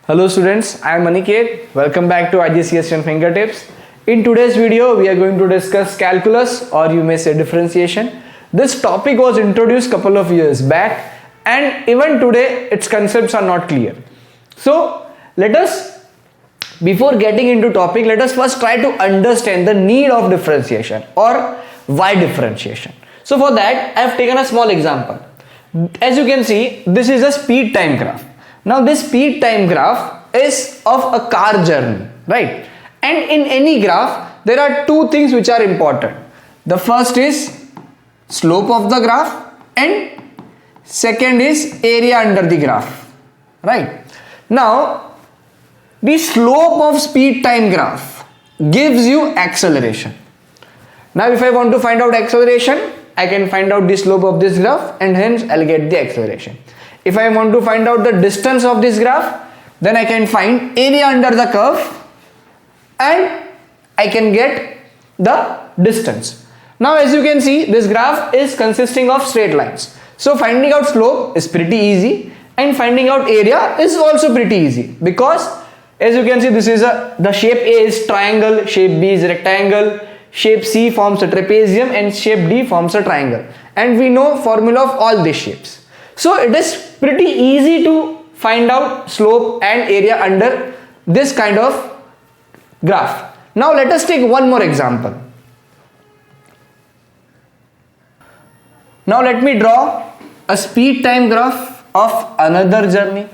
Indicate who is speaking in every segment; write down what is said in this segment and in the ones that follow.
Speaker 1: Hello students, I am Aniket. Welcome back to IGCSE Fingertips. In today's video, we are going to discuss calculus, or you may say differentiation. This topic was introduced couple of years back and even today its concepts are not clear. So let us, before getting into topic, let us first try to understand the need of differentiation or why differentiation. So for that, I have taken a small example. As you can see, this is a speed time graph. Now this speed time graph is of a car journey, right? And in any graph, there are two things which are important. The first is slope of the graph and second is area under the graph, right? Now, the slope of speed time graph gives you acceleration. Now if I want to find out acceleration, I can find out the slope of this graph and hence I'll get the acceleration. If I want to find out the distance of this graph, then I can find area under the curve and I can get the distance. Now as you can see, this graph is consisting of straight lines. So finding out slope is pretty easy and finding out area is also pretty easy, because as you can see, this is the shape A is triangle, shape B is rectangle, shape C forms a trapezium and shape D forms a triangle, and we know formula of all these shapes. So it is pretty easy to find out slope and area under this kind of graph. Now let us take one more example. Now let me draw a speed time graph of another journey.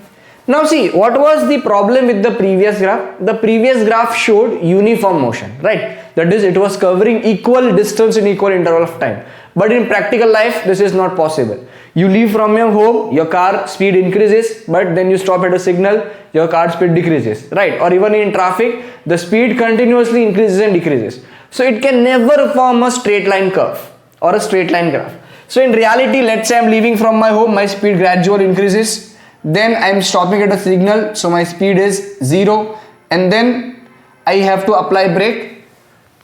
Speaker 1: Now see, what was the problem with the previous graph? The previous graph showed uniform motion, right? That is, it was covering equal distance in equal interval of time. But in practical life, this is not possible. You leave from your home, your car speed increases, but then you stop at a signal, your car speed decreases, right? Or even in traffic, the speed continuously increases and decreases. So it can never form a straight line curve or a straight line graph. So in reality, let's say I'm leaving from my home, my speed gradually increases, then I'm stopping at a signal, so my speed is 0, and then I have to apply brake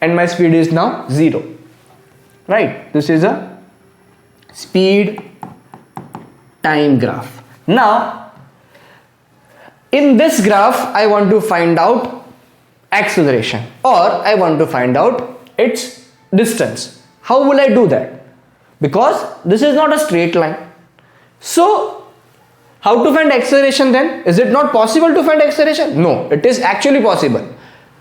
Speaker 1: and my speed is now 0, right? This is a speed time graph. Now in this graph I want to find out acceleration, or I want to find out its distance. How will I do that? Because this is not a straight line. So how to find acceleration then? Is it not possible to find acceleration? No, it is actually possible,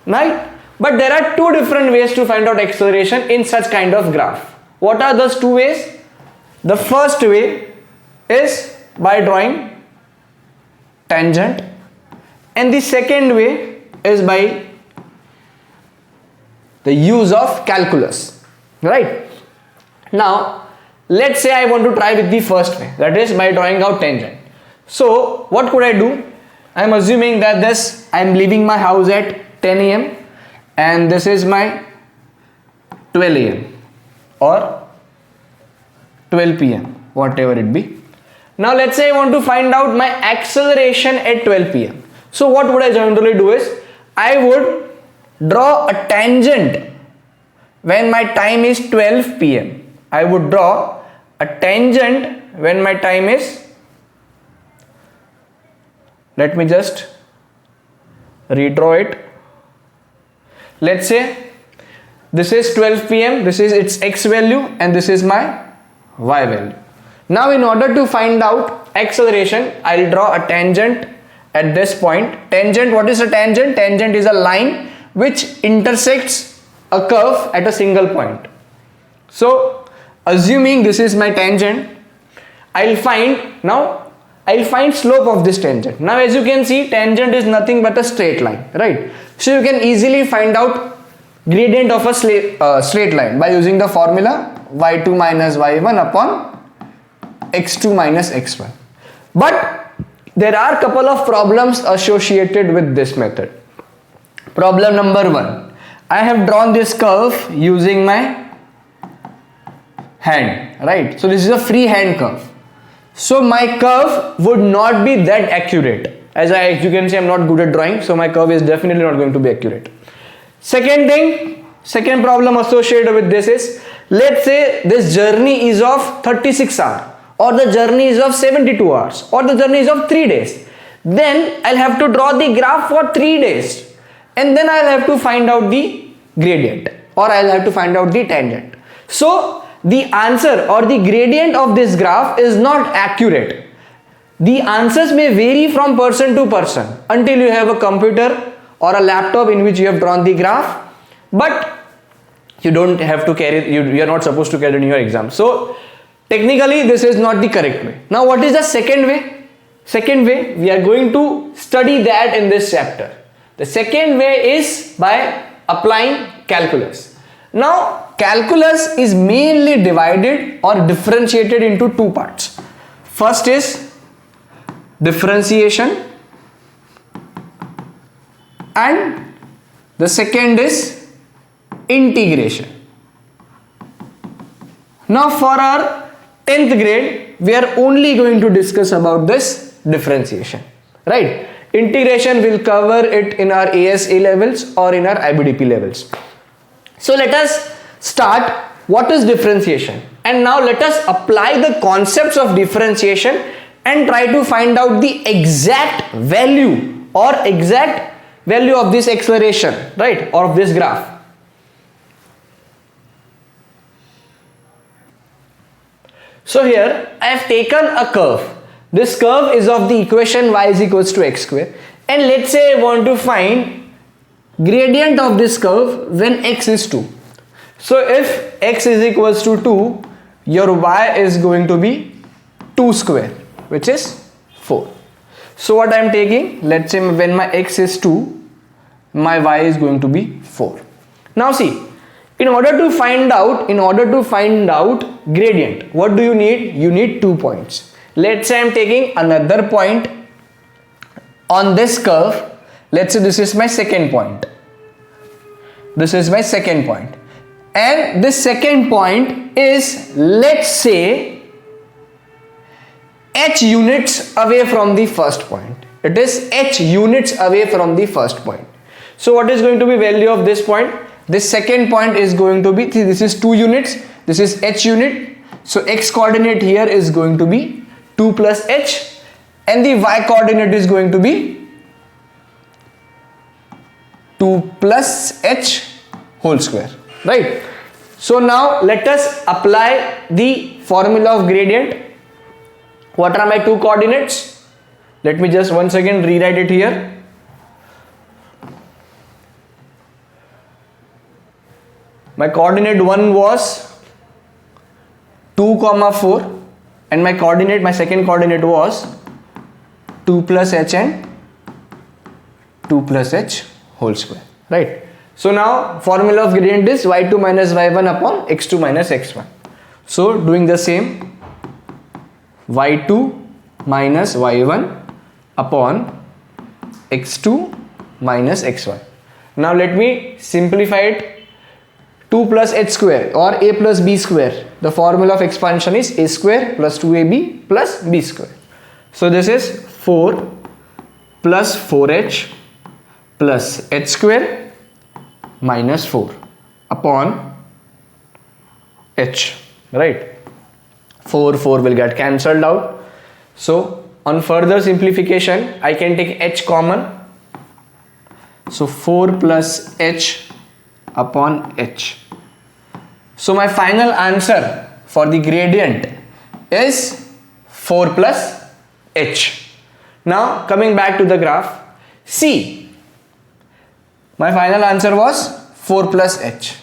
Speaker 1: right? But there are two different ways to find out acceleration in such kind of graph. What are those two ways? The first way is by drawing tangent, and the second way is by the use of calculus, right? Now let's say I want to try with the first way, that is by drawing out tangent. So what could I do? I am assuming that I am leaving my house at 10 a.m. and this is my 12 a.m. or 12 p.m. whatever it be. Now let's say I want to find out my acceleration at 12 p.m. So what would I generally do is, I would draw a tangent when my time is 12 p.m. I would draw a tangent when my time is, let me just redraw it. Let's say this is 12 p.m. this is its x value and this is my y value. Now in order to find out acceleration, I'll draw a tangent at this point. Tangent, what is a tangent? Tangent is a line which intersects a curve at a single point. So assuming this is my tangent, I'll find slope of this tangent. Now as you can see, tangent is nothing but a straight line, right? So you can easily find out gradient of a straight line by using the formula y2 minus y1 upon x2 minus x1. But there are couple of problems associated with this method. Problem number 1, I have drawn this curve using my hand, right? So this is a free hand curve. So my curve would not be that accurate. As you can see, I'm not good at drawing, so my curve is definitely not going to be accurate. Second problem associated with this is, let's say this journey is of 36 hours, or the journey is of 72 hours, or the journey is of 3 days. then I'll have to draw the graph for 3 days, and then I'll have to find out the gradient, or I'll have to find out the tangent. So the answer or the gradient of this graph is not accurate. The answers may vary from person to person until you have a computer or a laptop in which you have drawn the graph, but you don't have to carry, you are not supposed to carry in your exam. So technically this is not the correct way. Now what is the second way? Second way, we are going to study that in this chapter. The second way is by applying calculus. Now calculus is mainly divided or differentiated into two parts. First is differentiation, and the second is integration. Now for our 10th grade, we are only going to discuss about this differentiation, right? Integration will cover it in our ASA levels or in our IBDP levels. So let us start. What is differentiation? And now let us apply the concepts of differentiation and try to find out the exact value or exact value of this acceleration, right, or of this graph. So here I have taken a curve. This curve is of the equation y is equals to x square, and let's say I want to find gradient of this curve when x is 2. So if x is equals to 2, your y is going to be 2 square, which is 4. So what I am taking, let's say when my x is 2, my y is going to be 4. Now see, in order to find out gradient, what do you need? You need 2 points. Let's say I am taking another point on this curve. Let's say this is my second point. This is my second point. And this second point is, let's say, h units away from the first point. It is h units away from the first point. So what is going to be value of this point? This second point is going to be, this is 2 units, this is h unit. So x coordinate here is going to be 2 plus h, and the y coordinate is going to be 2 plus h whole square, right? So now let us apply the formula of gradient. What are my 2 coordinates? Let me just once again rewrite it here. My coordinate 1 was 2, 4, and my second coordinate was 2 plus h and 2 plus h whole square, right? So now formula of gradient is y2 minus y1 upon x2 minus x1. So doing the same, y2 minus y1 upon x2 minus x1. Now let me simplify it. 2 plus h square or a plus b square. The formula of expansion is a square plus 2ab plus b square. So this is 4 plus 4h plus h square minus 4 upon h, right? 4 will get cancelled out. So on further simplification, I can take h common. So 4 plus h upon h. So my final answer for the gradient is 4 plus h. Now coming back to the graph, see, my final answer was 4 plus h.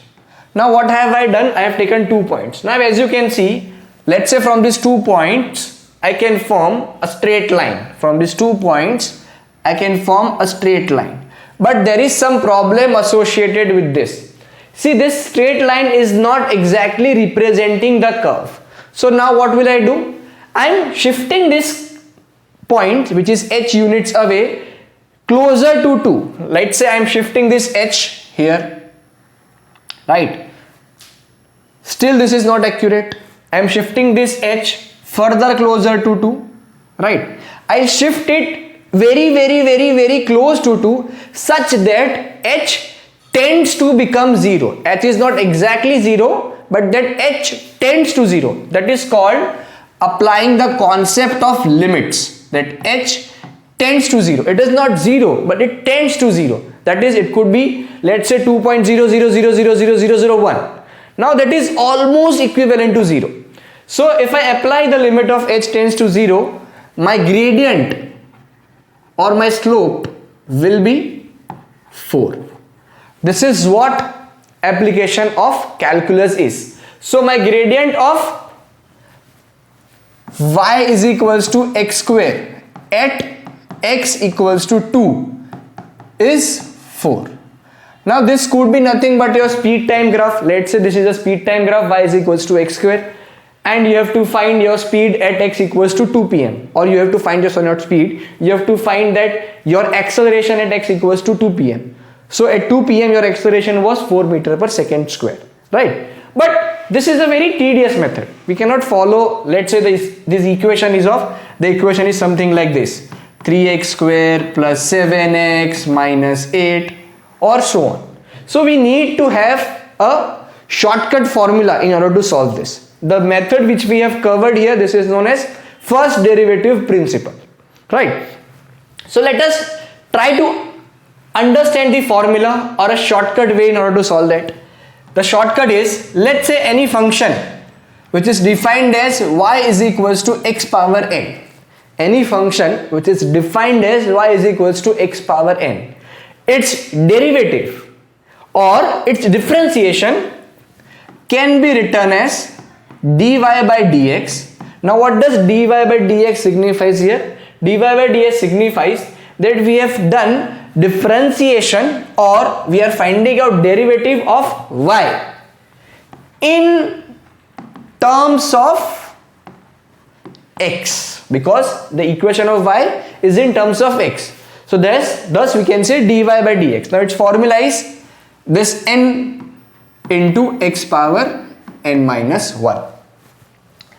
Speaker 1: Now what have I done? I have taken 2 points. Now as you can see, let's say from these 2 points I can form a straight line. From these 2 points I can form a straight line. But there is some problem associated with this. See, this straight line is not exactly representing the curve. So now what will I do? I am shifting this point, which is h units away, closer to 2. Let's say I am shifting this h here, right? Still this is not accurate. I am shifting this h further closer to 2, right? I shift it very close to 2 such that h tends to become 0. H is not exactly 0, but that h tends to 0. That is called applying the concept of limits, that h tends to 0. It is not 0, but it tends to 0. That is, it could be, let's say 2.00000001. Now that is almost equivalent to 0. So if I apply the limit of h tends to 0, my gradient or my slope will be 4. This is what application of calculus is. So my gradient of y is equals to x square at x equals to 2 is 4. Now this could be nothing but your speed time graph. Let's say this is a speed time graph, y is equals to x square, and you have to find your speed at x equals to 2 pm, or you have to find your not speed, you have to find that your acceleration at x equals to 2 pm. So at 2 pm your acceleration was 4 meter per second square, right? But this is a very tedious method. We cannot follow, let's say this equation is something like this: 3x square plus 7x minus 8, or so on. So we need to have a shortcut formula in order to solve this. The method which we have covered here, this is known as first derivative principle, right? So let us try to understand the formula or a shortcut way in order to solve that. The shortcut is, let's say any function which is defined as y is equals to x power n. Any function which is defined as y is equals to x power n, its derivative or its differentiation can be written as dy by dx. Now what does dy by dx signifies here? Dy by dx signifies that we have done differentiation, or we are finding out derivative of y in terms of x, because the equation of y is in terms of x. So thus we can say dy by dx. Now its formula is this n into x power n minus 1.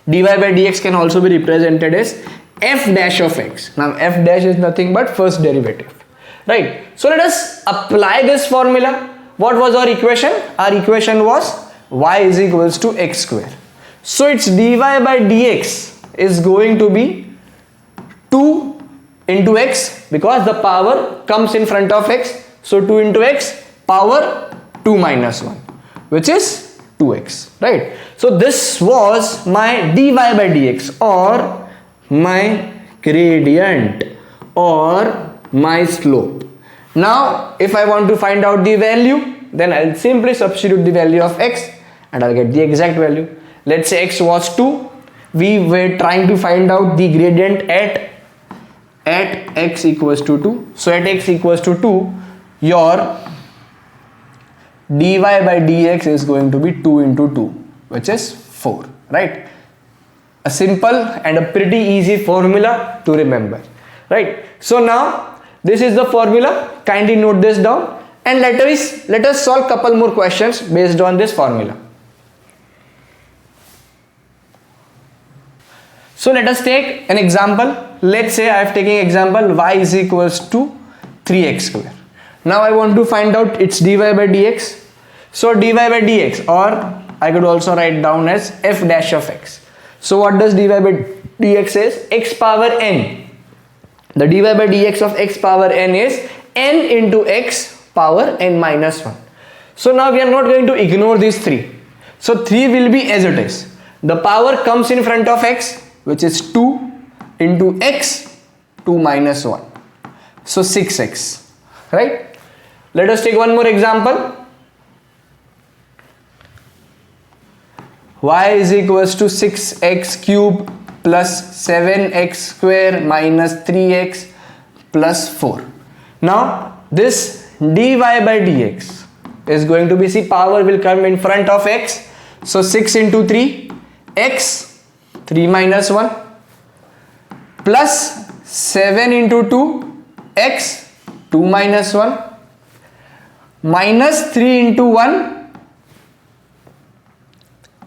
Speaker 1: dy by dx can also be represented as f dash of x. Now f dash is nothing but first derivative, right? So let us apply this formula. What was our equation? Our equation was y is equals to x square. So its dy by dx is going to be 2 into x, because the power comes in front of x. So 2 into x power 2 minus 1, which is 2x, right? So this was my dy by dx, or my gradient, or my slope. Now if I want to find out the value, then I'll simply substitute the value of x and I'll get the exact value. Let's say x was 2. We were trying to find out the gradient at x equals to 2. So at x equals to 2, your dy by dx is going to be 2 into 2, which is 4, right? A simple and a pretty easy formula to remember, right? So now this is the formula. Kindly note this down, and let us solve couple more questions based on this formula. So let us take an example. Let's say I have taken example y is equals to 3x square. Now I want to find out its dy by dx. So dy by dx, or I could also write down as f dash of x. So what does dy by dx is? X power n. The dy by dx of x power n is n into x power n minus 1. So now we are not going to ignore these 3. So 3 will be as it is. The power comes in front of x, which is 2 into x 2 minus 1. So 6x, right? Let us take one more example. Y is equals to 6x cube plus 7x square minus 3x plus 4. Now this dy by dx is going to be, see, power will come in front of x. So 6 into 3, x 3 minus 1, plus 7 into 2, x 2 minus 1, minus 3 into 1,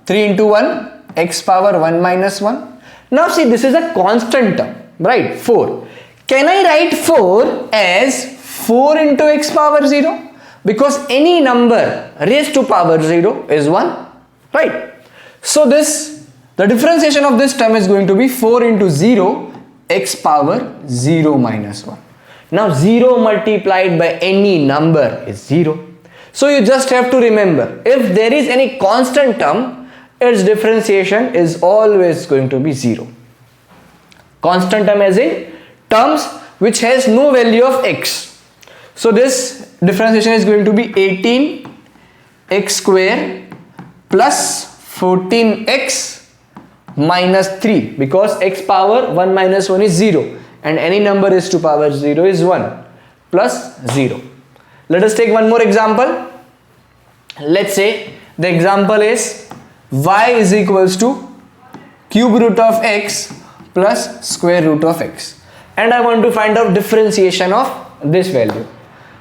Speaker 1: 3 into 1, x power 1 minus 1. Now see, this is a constant term, right? 4. Can I write 4 as 4 into x power 0? Because any number raised to power 0 is 1, right? So the differentiation of this term is going to be 4 into 0 x power 0 minus 1. Now 0 multiplied by any number is 0. So you just have to remember, if there is any constant term, its differentiation is always going to be 0. Constant term as in terms which has no value of x. So this differentiation is going to be 18x square plus 14x minus 3, because x power 1 minus 1 is 0 and any number is to power 0 is 1 plus 0. Let us take one more example. Let's say the example is y is equals to cube root of x plus square root of x, and I want to find out differentiation of this value.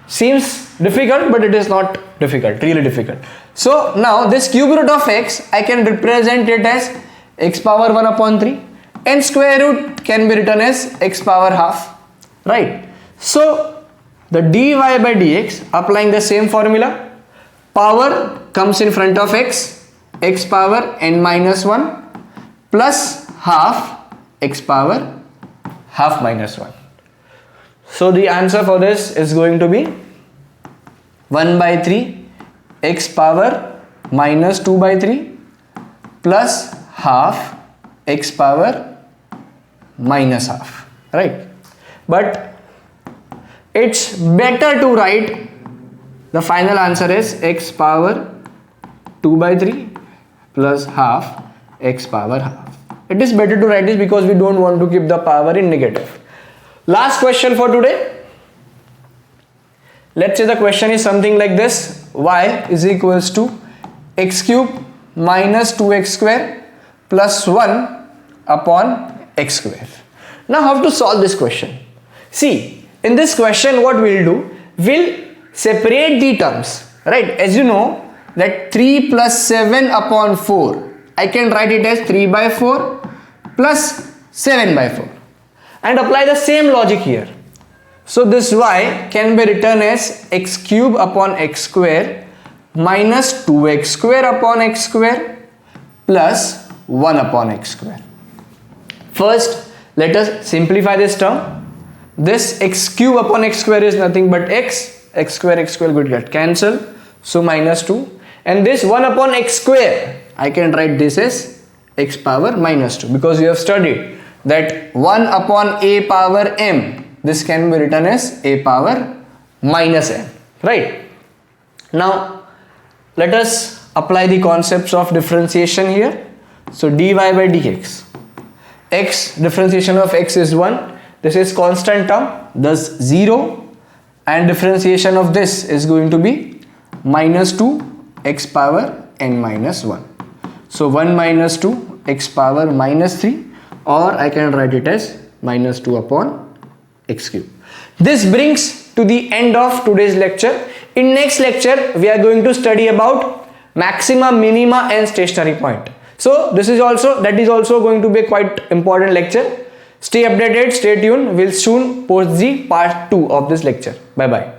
Speaker 1: Seems difficult, but it is not difficult, really difficult. So now this cube root of x, I can represent it as x power 1 upon 3, and square root can be written as x power half, right? So the dy by dx, applying the same formula, power comes in front of x, x power n minus 1 plus half x power half minus 1. So the answer for this is going to be 1 by 3 x power minus 2 by 3 plus half x power minus half, right? But it's better to write the final answer is x power 2 by 3 plus half x power half. It is better to write this because we don't want to keep the power in negative. Last question for today. Let's say the question is something like this: y is equals to x cube minus 2x square plus 1 upon x square. Now how to solve this question? See, in this question what we'll do, we'll separate the terms, right? As you know that 3 plus 7 upon 4, I can write it as 3 by 4 plus 7 by 4 and apply the same logic here. So this y can be written as x cube upon x square minus 2x square upon x square plus 1 upon x square. First, let us simplify this term. This x cube upon x square is nothing but x square will get cancelled, so minus 2, and this 1 upon x square, I can write this as x power minus 2, because we have studied that 1 upon a power m, this can be written as a power minus m, right? Now let us apply the concepts of differentiation here. So dy by dx, x, differentiation of x is 1, this is constant term, thus 0, and differentiation of this is going to be minus 2 x power n minus 1. So 1 minus 2 x power minus 3, or I can write it as minus 2 upon x cube. This brings to the end of today's lecture. In next lecture we are going to study about maxima, minima and stationary point. So that is also going to be a quite important lecture. Stay updated, stay tuned. We'll soon post the part 2 of this lecture. Bye bye.